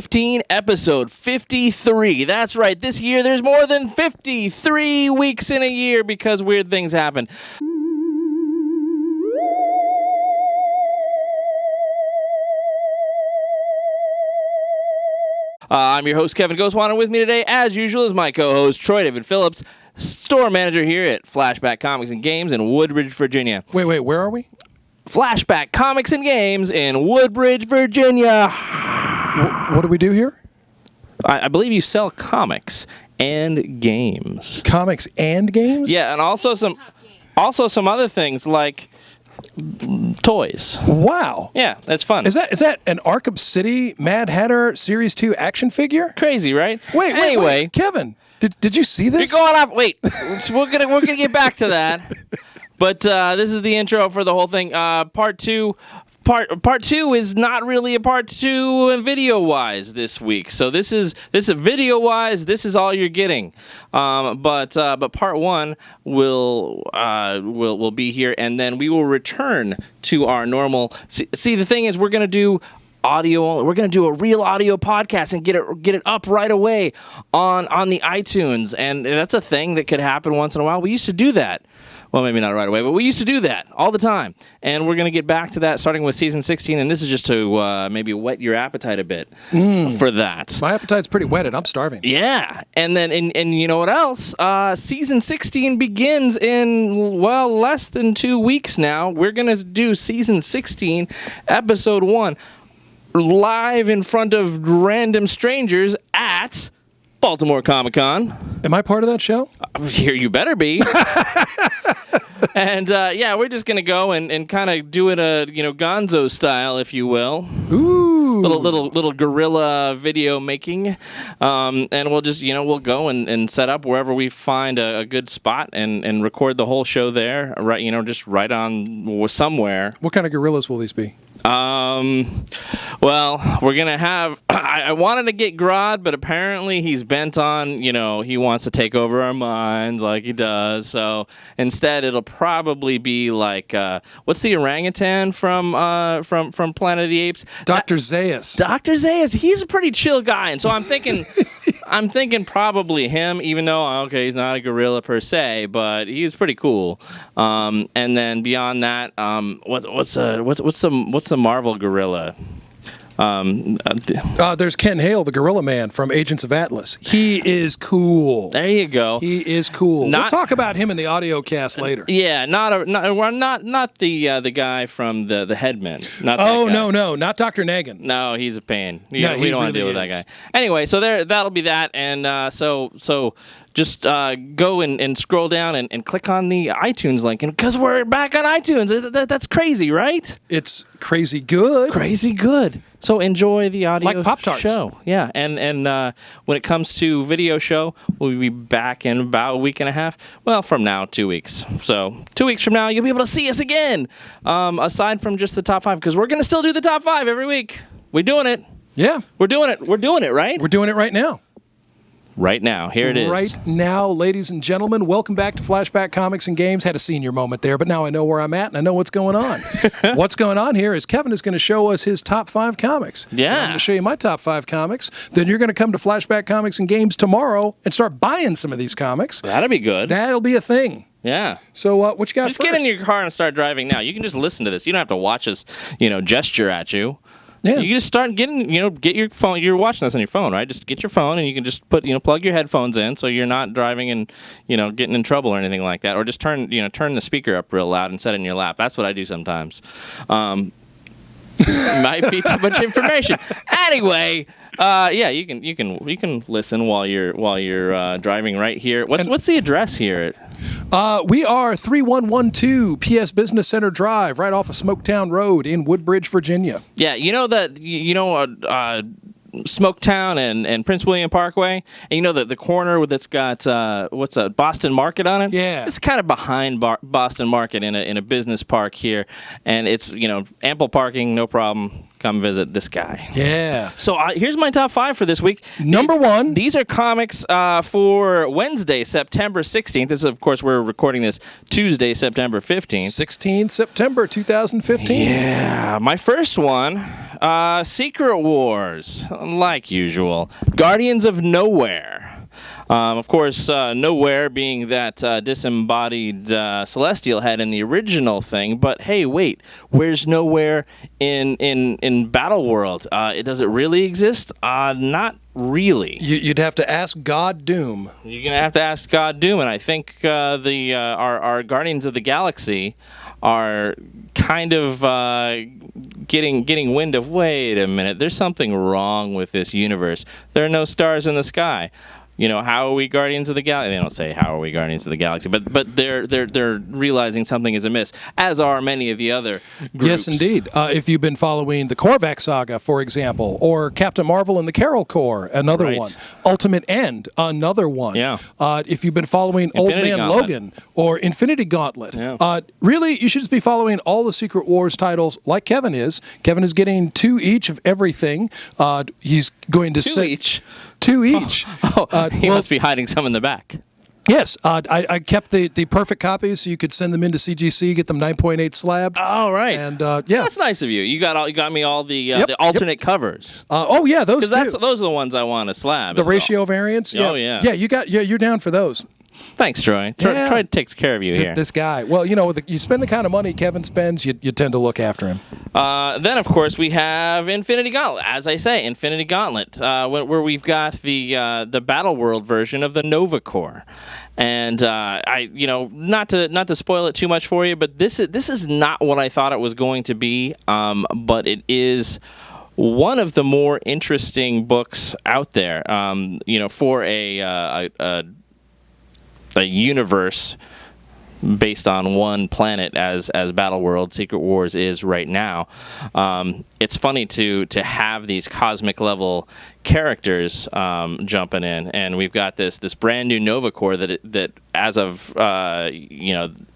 2015, episode 53. That's right. This year, there's more than 53 weeks in a year because weird things happen. I'm your host, Kevin Gaussoin, and with me today, as usual, is my co-host, Troy David Phillips, store manager here at Flashback Comics and Games in Woodbridge, Virginia. Wait, where are we? Flashback Comics and Games in Woodbridge, Virginia. What do we do here? I believe you sell comics and games. Comics and games? Yeah, and also some other things like toys. Wow. Yeah, that's fun. Is that an Arkham City Mad Hatter Series 2 action figure? Crazy, right? Wait. Kevin, did you see this? You're going off. Wait, we're gonna get back to that. But this is the intro for the whole thing. Part two is not really a part two video wise this week. So this is video wise. This is all you're getting. But part one will be here, and then we will return to our normal. See, the thing is, we're gonna do audio. We're gonna do a real audio podcast and get it up right away on the iTunes, and that's a thing that could happen once in a while. We used to do that. Well, maybe not right away, but we used to do that all the time. And we're going to get back to that starting with Season 16, and this is just to maybe whet your appetite a bit for that. My appetite's pretty whetted. I'm starving. Yeah. And then, and you know what else? Season 16 begins in, less than 2 weeks now. We're going to do Season 16, Episode 1, live in front of random strangers at Baltimore Comic-Con. Am I part of that show? Here you better be. And we're just gonna go and kind of do it Gonzo style, if you will. Ooh, little guerrilla video making, and we'll just we'll go and set up wherever we find a good spot and record the whole show there. Right, just right on somewhere. What kind of gorillas will these be? We're gonna have. I wanted to get Grodd, but apparently he's bent on. He wants to take over our minds like he does. So instead, it'll probably be like what's the orangutan from Planet of the Apes? Dr. Zaius. Dr. Zaius. He's a pretty chill guy, and so I'm thinking. I'm thinking probably him, even though he's not a gorilla per se, but he's pretty cool. And then beyond that, what's the Marvel gorilla? There's Ken Hale, the Gorilla Man from Agents of Atlas. He is cool. There you go. He is cool. We'll talk about him in the audio cast later. Yeah, not the guy from the Headman. Not that guy. No, not Dr. Nagin. No, he's a pain. We he don't want to really deal with that guy. Anyway, so that'll be that, and so just go and scroll down and click on the iTunes link, and because we're back on iTunes, that's crazy, right? It's crazy good. Crazy good. So enjoy the audio like Pop-Tarts. show. Yeah, and when it comes to video show, we'll be back in about a week and a half. Well, from now, 2 weeks. So 2 weeks from now, you'll be able to see us again, aside from just the top 5, because we're going to still do the top 5 every week. We're doing it. Yeah. We're doing it, right? We're doing it right now. Right now. Here it is. Right now, ladies and gentlemen, welcome back to Flashback Comics and Games. Had a senior moment there, but now I know where I'm at and I know what's going on. What's going on here is Kevin is going to show us his top 5 comics. Yeah. I'm going to show you my top 5 comics. Then you're going to come to Flashback Comics and Games tomorrow and start buying some of these comics. That'll be good. That'll be a thing. Yeah. So what you got Just first? get in your car and start driving now. You can just listen to this. You don't have to watch us, gesture at you. Yeah. You just start getting, get your phone. You're watching this on your phone, right? Just get your phone and you can just plug your headphones in so you're not driving and, getting in trouble or anything like that. Or just turn the speaker up real loud and set it in your lap. That's what I do sometimes. Might be too much information. Anyway, you can listen while you're driving right here. What's the address here? We are 3112 PS Business Center Drive, right off of Smoketown Road in Woodbridge, Virginia. Yeah, Smoketown and Prince William Parkway, and the corner that's got Boston Market on it. Yeah, it's kind of behind Boston Market in a business park here, and it's ample parking, no problem. Come visit this guy. Yeah. So here's my top 5 for this week. Number 1. These are comics for Wednesday, September 16th. This is, of course, we're recording this Tuesday, September 15th. 16th September 2015. Yeah. My first one Secret Wars, like usual. Guardians of Knowhere. Of course, Knowhere being that disembodied celestial head in the original thing. But hey, wait, where's Knowhere in Battle World? Does it really exist? Not really. You'd have to ask God Doom. You're gonna have to ask God Doom, and I think our Guardians of the Galaxy are kind of getting wind of, wait a minute, there's something wrong with this universe. There are no stars in the sky. You know, how are we Guardians of the Galaxy? They don't say how are we Guardians of the Galaxy, but they're realizing something is amiss, as are many of the other groups. Yes, indeed. If you've been following the Korvac saga, for example, or Captain Marvel and the Carol Corps, another one. Ultimate End, another one. Yeah. If you've been following Old Man Gauntlet. Logan or Infinity Gauntlet, Yeah. really, you should just be following all the Secret Wars titles like Kevin is. Kevin is getting 2 each of everything. He's going to Two each. 2 each. He must be hiding some in the back. Yes, I kept the perfect copies so you could send them into CGC, get them 9.8 slabbed. Oh, right. And yeah, That's nice of you. You got me all the alternate covers. oh yeah, those too. Those are the ones I want to slab. The ratio variants. Yeah. Oh, yeah. Yeah, you're down for those. Thanks, Troy. Yeah. Troy takes care of you here. This guy. Well, you know, you spend the kind of money Kevin spends, you tend to look after him. Then, of course, we have Infinity Gauntlet. As I say, Infinity Gauntlet, where we've got the Battle World version of the Nova Corps. And not to spoil it too much for you, but this is not what I thought it was going to be. But it is one of the more interesting books out there. For a universe based on one planet as Battle World Secret Wars is right now. It's funny to have these cosmic level characters jumping in, and we've got this brand new Nova Corps that as of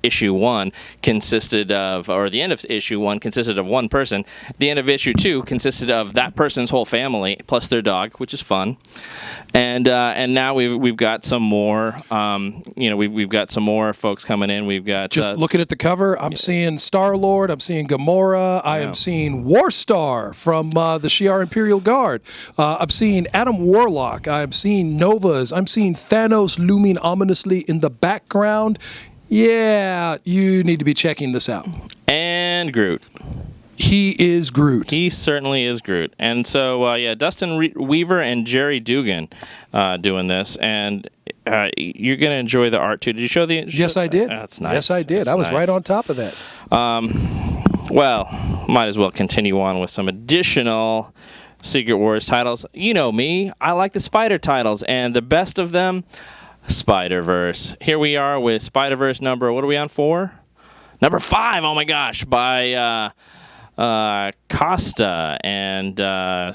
issue 1 consisted of, or the end of issue 1 consisted of one person. The end of issue 2 consisted of that person's whole family plus their dog, which is fun. And now we've got some more. We've got some more folks coming in. We've got just looking at the cover. I'm seeing Star-Lord. I'm seeing Gamora. I am seeing Warstar from the Shi'ar Imperial Guard. I'm seeing Adam Warlock. I'm seeing Novas. I'm seeing Thanos looming ominously in the background. Yeah, you need to be checking this out. And Groot. He is Groot. He certainly is Groot. And so, Dustin Weaver and Jerry Dugan doing this. And you're going to enjoy the art, too. Did you show the... Yes, I did. That's nice. Yes, I did. That's I was nice. right on top of that. Well, might as well continue on with some additional Secret Wars titles. You know me. I like the Spider titles. And the best of them, Spider-Verse. Here we are with Spider-Verse number... What are we on, 4? Number 5, oh my gosh, by... Costa and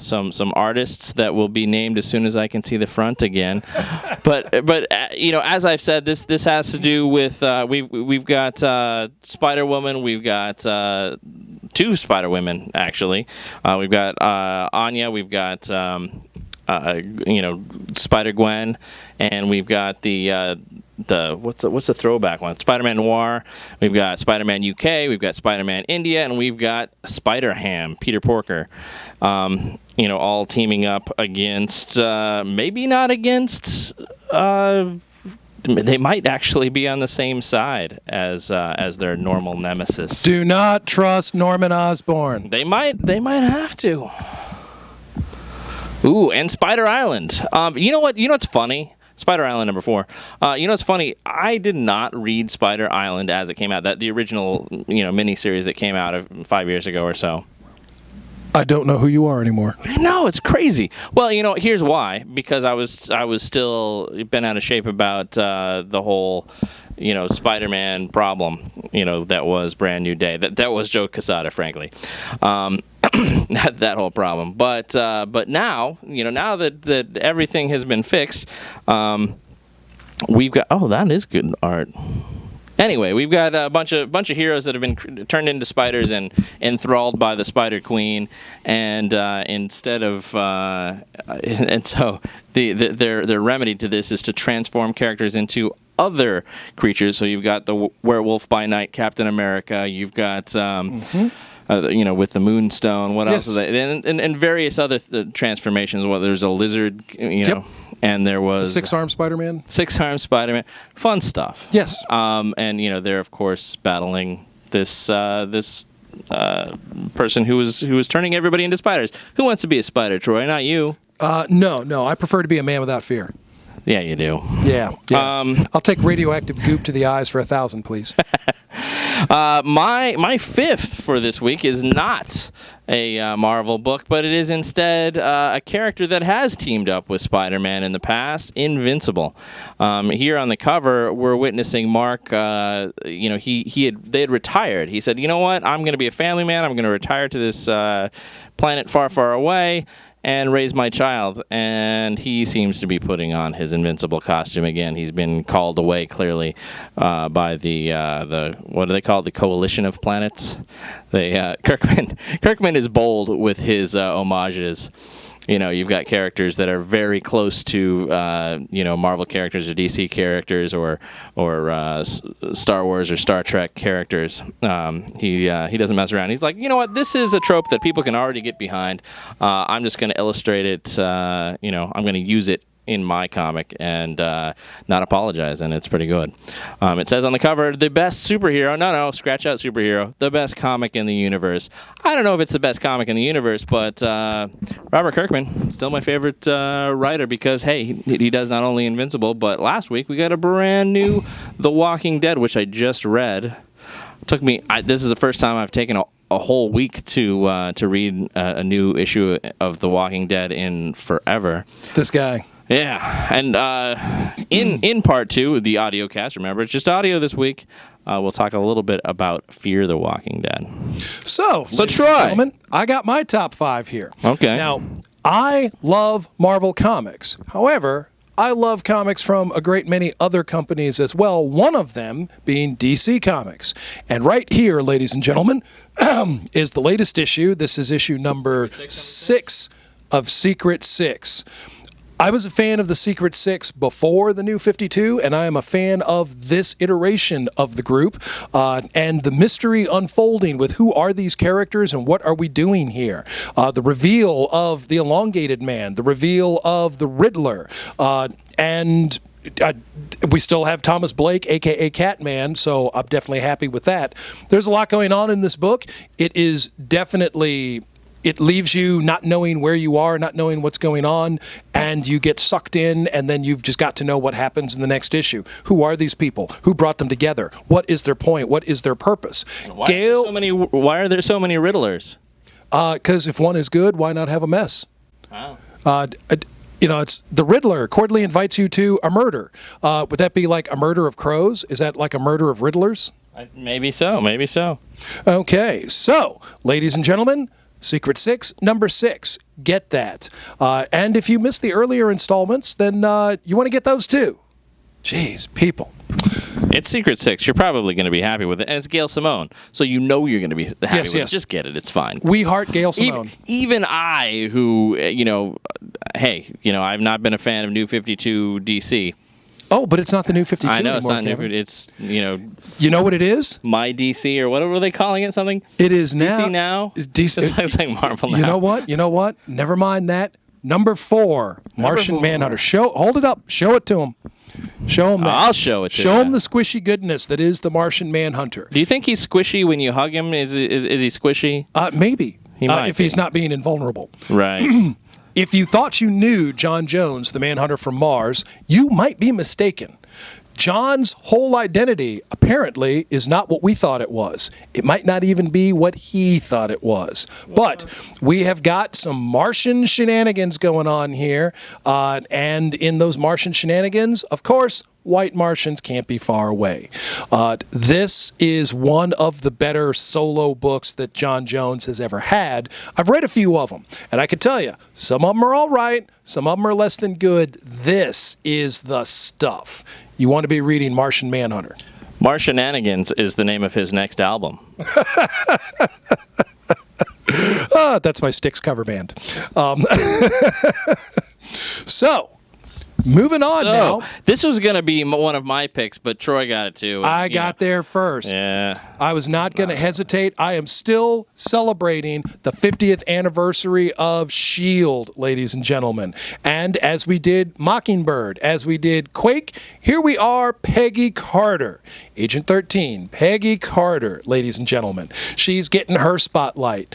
some artists that will be named as soon as I can see the front again. but as I've said, this has to do with we've got Spider-Woman, we've got 2 Spider-Women actually. We've got Anya, we've got Spider-Gwen, and we've got the what's the throwback one? Spider-Man Noir. We've got Spider-Man UK. We've got Spider-Man India, and we've got Spider-Ham, Peter Porker. All teaming up against maybe not against. They might actually be on the same side as their normal nemesis. Do not trust Norman Osborn. They might have to. Ooh, and Spider Island. You know what's funny? Spider Island number 4. What's funny? I did not read Spider Island as it came out. The original, miniseries that came out 5 years ago or so. I don't know who you are anymore. I know, it's crazy. Well, here's why. Because I was still bent out of shape about the whole, Spider-Man problem. That was Brand New Day. That was Joe Quesada, frankly. That whole problem. But now, now that everything has been fixed, we've got. Oh, that is good art. Anyway, we've got a bunch of heroes that have been turned into spiders and enthralled by the Spider Queen, and instead of and so their remedy to this is to transform characters into other creatures. So you've got the Werewolf by Night Captain America. You've got with the Moonstone. What else Yes. is that? And various other transformations. Well, there's a lizard, Yep. and there was Six-armed Spider-Man. Six-armed Spider-Man. Fun stuff. Yes. And they're of course battling this person who was turning everybody into spiders. Who wants to be a spider, Troy? Not you. No. I prefer to be a man without fear. Yeah, you do. Yeah. I'll take radioactive goop to the eyes for 1,000, please. My fifth for this week is not a Marvel book, but it is instead a character that has teamed up with Spider-Man in the past, Invincible. Here on the cover, we're witnessing Marc. They had retired. He said, "You know what? I'm going to be a family man. I'm going to retire to this planet far, far away and raise my child." And he seems to be putting on his Invincible costume again. He's been called away clearly by the what do they call it? The Coalition of Planets. Kirkman is bold with his homages. You've got characters that are very close to Marvel characters or DC characters or Star Wars or Star Trek characters. He doesn't mess around. He's like, you know what? This is a trope that people can already get behind. I'm just going to illustrate it. I'm going to use it in my comic and not apologize, and it's pretty good. It says on the cover, the best superhero. No, scratch out superhero. The best comic in the universe. I don't know if it's the best comic in the universe, but Robert Kirkman, still my favorite writer because, hey, he does not only Invincible, but last week we got a brand new The Walking Dead, which I just read. Took me. This is the first time I've taken a whole week to read a new issue of The Walking Dead in forever. This guy. Yeah, and in part two, the audio cast, remember, it's just audio this week, we'll talk a little bit about Fear the Walking Dead. So Troy, I got my top 5 here. Okay. Now, I love Marvel Comics. However, I love comics from a great many other companies as well, one of them being DC Comics. And right here, ladies and gentlemen, is the latest issue. This is issue number 6 of Secret 6. I was a fan of the Secret Six before the New 52, and I am a fan of this iteration of the group and the mystery unfolding with who are these characters and what are we doing here. The reveal of the Elongated Man, the reveal of the Riddler, and we still have Thomas Blake, a.k.a. Catman, so I'm definitely happy with that. There's a lot going on in this book. It is definitely... It leaves you not knowing where you are, not knowing what's going on, and you get sucked in, and then you've just got to know what happens in the next issue. Who are these people? Who brought them together? What is their point? What is their purpose? Why are there so many Riddlers? Because if one is good, why not have a mess? Wow. It's the Riddler. Cordley invites you to a murder. Would that be like a murder of crows? Is that like a murder of Riddlers? Maybe so. Okay, so, ladies and gentlemen, Secret 6, number 6. Get that. And if you missed the earlier installments, then you want to get those too. Jeez, people. It's Secret 6. You're probably going to be happy with it. And it's Gail Simone. So you know you're going to be happy with it. Just get it. It's fine. We heart Gail Simone. Even I, who, I've not been a fan of New 52 DC. Oh, but it's not the New 52 I know anymore, it's not Kevin. New. It's You know what it is? My DC or whatever are they calling it? Something. It is now. DC now. It's like Marvel now. You know what? Never mind that. Number 4, Martian Manhunter. Hold it up. Show it to him. Show him that. I'll show it to Show him the squishy goodness that is the Martian Manhunter. Do you think he's squishy when you hug him? Is he squishy? Maybe. He might if be. he's not being invulnerable. Right. If you thought you knew John Jones, the Manhunter from Mars, you might be mistaken. John's whole identity, apparently, is not what we thought it was. It might not even be what he thought it was. But we have got some Martian shenanigans going on here. And in those Martian shenanigans, of course, white Martians can't be far away. This is one of the better solo books that John Jones has ever had. I've read a few of them, and I can tell you, some of them are all right, some of them are less than good. This is the stuff. You want to be reading Martian Manhunter. Martiananigans is the name of his next album. That's my Styx cover band. So, Moving on now. This was going to be one of my picks, but Troy got it too. I got there first. Yeah. I was not going to hesitate. I am still celebrating the 50th anniversary of S.H.I.E.L.D., ladies and gentlemen. And as we did Mockingbird, as we did Quake, here we are, Peggy Carter. Agent 13, Peggy Carter, ladies and gentlemen. She's getting her spotlight.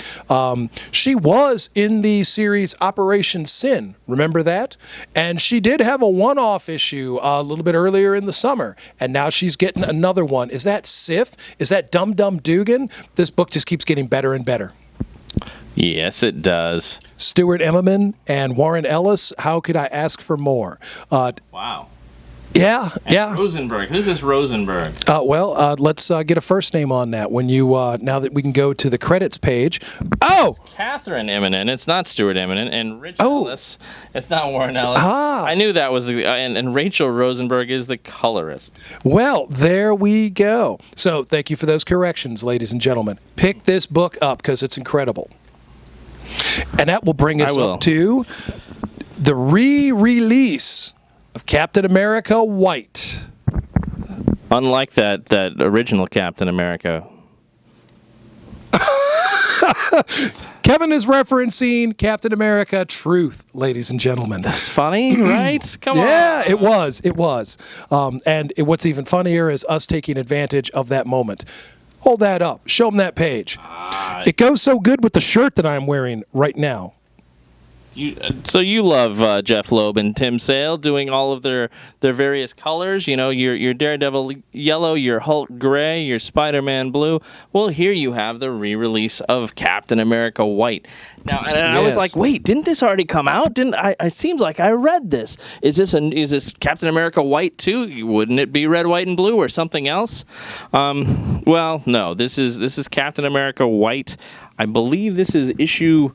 She was in the series Operation Sin. Remember that? And she did have a one-off issue a little bit earlier in the summer. And now she's getting another one. Is that Sif? Is that Dum Dum Dugan? This book just keeps getting better and better. Yes, it does. Stuart Emmerman and Warren Ellis, how could I ask for more? Wow. Yeah. Rosenberg. Who's this Rosenberg? Let's get a first name on that. When you now that we can go to the credits page. Oh, it's Catherine Eminent. It's not Stuart Eminent. And Rich Ellis. It's not Warren Ellis. I knew that was the and Rachel Rosenberg is the colorist. Well, there we go. So thank you for those corrections, ladies and gentlemen. Pick this book up because it's incredible. And that will bring us up to the re-release of Captain America White. Unlike that original Captain America. Kevin is referencing Captain America Truth, ladies and gentlemen. That's funny, right? Come on. Yeah, it was. What's even funnier is us taking advantage of that moment. Hold that up. Show them that page. It goes so good with the shirt that I'm wearing right now. So you love Jeff Loeb and Tim Sale doing all of their various colors. You know, your Daredevil yellow, your Hulk gray, your Spider-Man blue. Well, here you have the re-release of Captain America White. Now, and I was like, wait, didn't this already come out? Didn't I? It seems like I read this. Is this Captain America White too? Wouldn't it be red, white, and blue or something else? Well, no. This is Captain America White. I believe this is issue.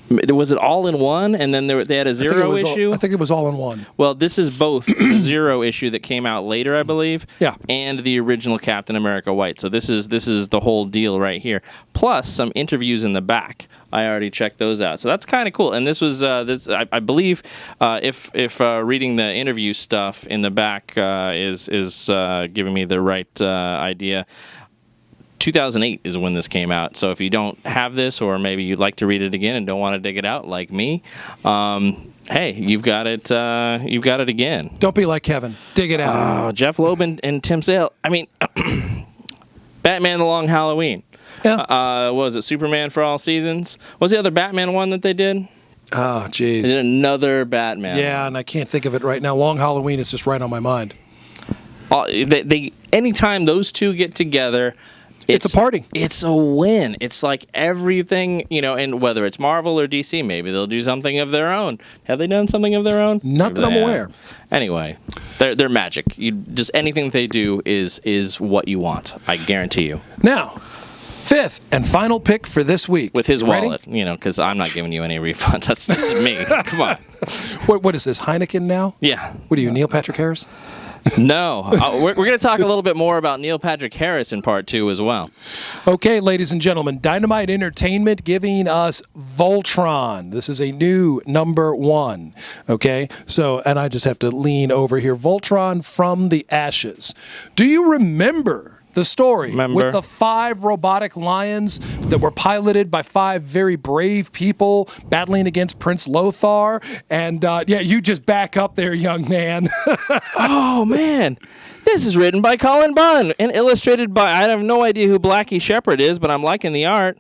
Was it all in one, and then they had a zero issue? I think it was all in one. Well, this is both the zero issue that came out later, I believe, and the original Captain America White. So this is the whole deal right here. Plus some interviews in the back. I already checked those out, so that's kind of cool. And this was I believe if reading the interview stuff in the back is giving me the right idea. 2008 is when this came out. So if you don't have this, or maybe you'd like to read it again and don't want to dig it out like me, hey, you've got it. You've got it again. Don't be like Kevin. Dig it out. Jeff Loeb and Tim Sale. I mean, Batman: The Long Halloween. Yeah. What was it? Superman for All Seasons. What was the other Batman one that they did? Oh, jeez. They did another Batman. Yeah, and I can't think of it right now. Long Halloween is just right on my mind. Anytime those two get together. It's a party. It's a win. It's like everything, and whether it's Marvel or DC, maybe they'll do something of their own. Have they done something of their own? Not that I'm aware. Anyway, they're magic. Just anything they do is what you want. I guarantee you. Now, fifth and final pick for this week. With his wallet, because I'm not giving you any refunds. This is me. Come on. What is this, Heineken now? Yeah. What are you, Neil Patrick Harris? No. We're going to talk a little bit more about Neil Patrick Harris in part 2 as well. Okay, ladies and gentlemen, Dynamite Entertainment giving us Voltron. This is a new #1. Okay, so, and I just have to lean over here. Voltron from the Ashes. Do you remember the story with the 5 robotic lions that were piloted by 5 very brave people battling against Prince Lothar? And you just back up there, young man. Oh, man. This is written by Colin Bunn and illustrated by, I have no idea who Blackie Shepherd is, but I'm liking the art.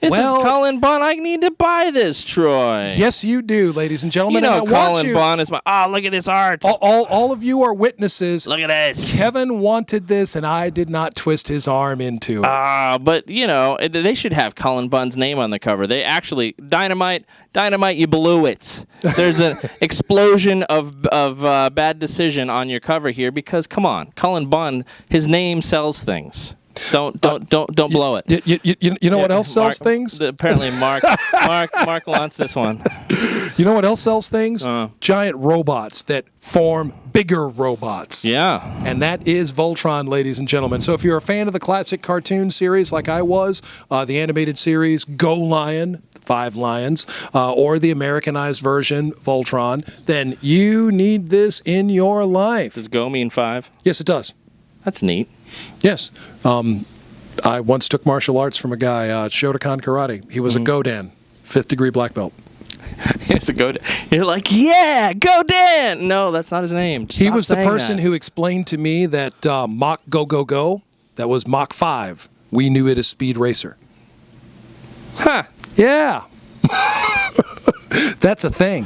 This is Colin Bunn. I need to buy this, Troy. Yes, you do, ladies and gentlemen. Colin Bunn is my... look at this art. All of you are witnesses. Look at this. Kevin wanted this, and I did not twist his arm into it. But, they should have Colin Bunn's name on the cover. They actually... Dynamite, you blew it. There's an explosion of bad decision on your cover here because, come on, Colin Bunn, his name sells things. Don't blow it. You know what else sells things? Apparently, Marc wants this one. You know what else sells things? Giant robots that form bigger robots. Yeah. And that is Voltron, ladies and gentlemen. So if you're a fan of the classic cartoon series like I was, the animated series Go Lion, 5 lions, or the Americanized version, Voltron, then you need this in your life. Does Go mean 5? Yes, it does. That's neat. Yes. I once took martial arts from a guy, Shotokan Karate. He was a Godan, 5th degree black belt. It's a Go. You're like, yeah, Godan. No, that's not his name. He was the person who explained to me that Mach Go Go Go, that was Mach 5. We knew it as Speed Racer. Huh. Yeah. That's a thing.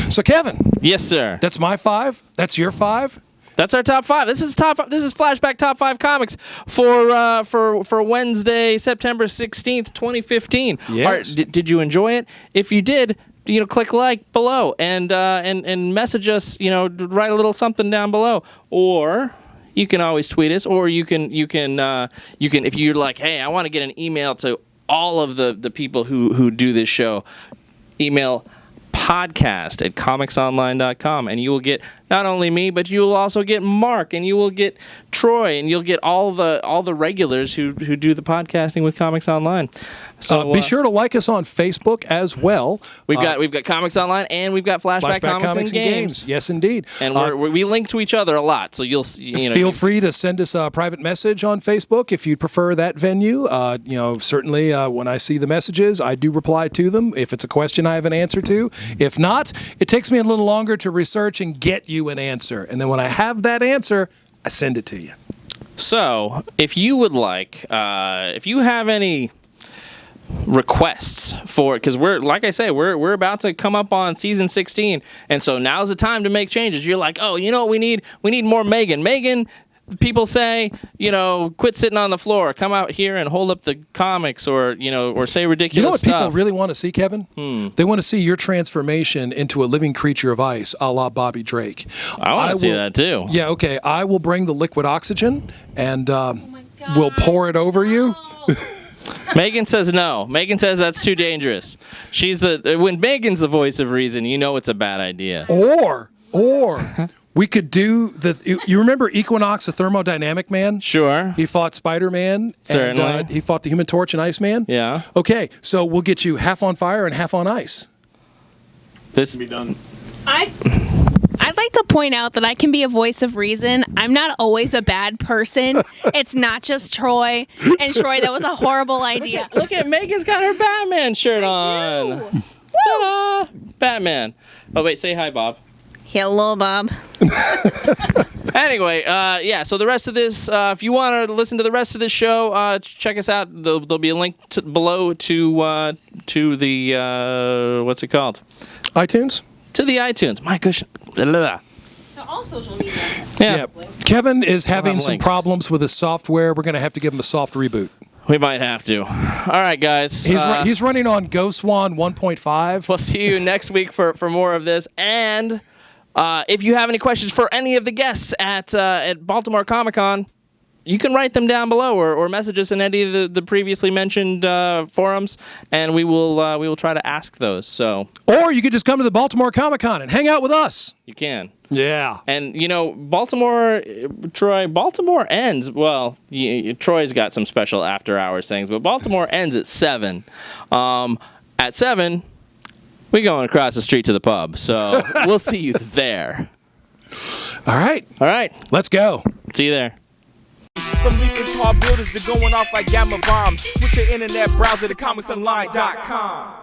So, Kevin. Yes, sir. That's my 5. That's your 5. That's our top 5. This is Flashback Top 5 Comics for Wednesday, September 16th, 2015. Yes. Did you enjoy it? If you did, click like below and message us, write a little something down below, or you can always tweet us, or you can if you're like, hey, I want to get an email to all of the people who do this show, email podcast@comicsonline.com, and you will get not only me, but you will also get Marc, and you will get Troy, and you'll get all the regulars who do the podcasting with Comics Online. So be sure to like us on Facebook as well. We've got Comics Online, and we've got Flashback Comics and Games. Yes, indeed. And we link to each other a lot, so you'll feel free to send us a private message on Facebook if you'd prefer that venue. Certainly when I see the messages, I do reply to them if it's a question I have an answer to. If not, it takes me a little longer to research and get you an answer, and then when I have that answer, I send it to you. So, if you would like, if you have any requests for it, because we're about to come up on season 16, and so now's the time to make changes. You're like, oh, you know what we need more Megan. People say, quit sitting on the floor, come out here and hold up the comics, or say ridiculous stuff. You know what people really want to see, Kevin? They want to see your transformation into a living creature of ice, a la Bobby Drake. I want to see that too. Yeah, okay. I will bring the liquid oxygen, and we'll pour it over you. Megan says no. Megan says that's too dangerous. When Megan's the voice of reason, it's a bad idea. Or we could do you remember Equinox, the thermodynamic man? Sure. He fought Spider-Man. Certainly. And he fought the Human Torch and Iceman? Yeah. Okay, so we'll get you half on fire and half on ice. This can be done. I'd like to point out that I can be a voice of reason. I'm not always a bad person. It's not just Troy. And Troy, that was a horrible idea. Look at Megan's got her Batman shirt on. Ta-da! Batman. Oh, wait, say hi, Bob. Hello, Bob. Anyway, so the rest of this, if you want to listen to the rest of this show, check us out. There'll be a link below to the, what's it called? iTunes? To the iTunes. My gosh. To all social media. Yeah. Kevin is having some links. problems with his software. We're going to have to give him a soft reboot. We might have to. All right, guys. He's running on Gaussoin 1.5. We'll see you next week for more of this. And if you have any questions for any of the guests at Baltimore Comic-Con, you can write them down below or message us in any of the previously mentioned forums, and we will try to ask those. So, or you could just come to the Baltimore Comic-Con and hang out with us. You can. Yeah. And, Baltimore ends, well, Troy's got some special after-hours things, but Baltimore ends at 7. At 7, we're going across the street to the pub, so we'll see you there. All right. Let's go. See you there. From leaping tall buildings to going off like gamma bombs. Switch your internet browser to ComicsOnline.com.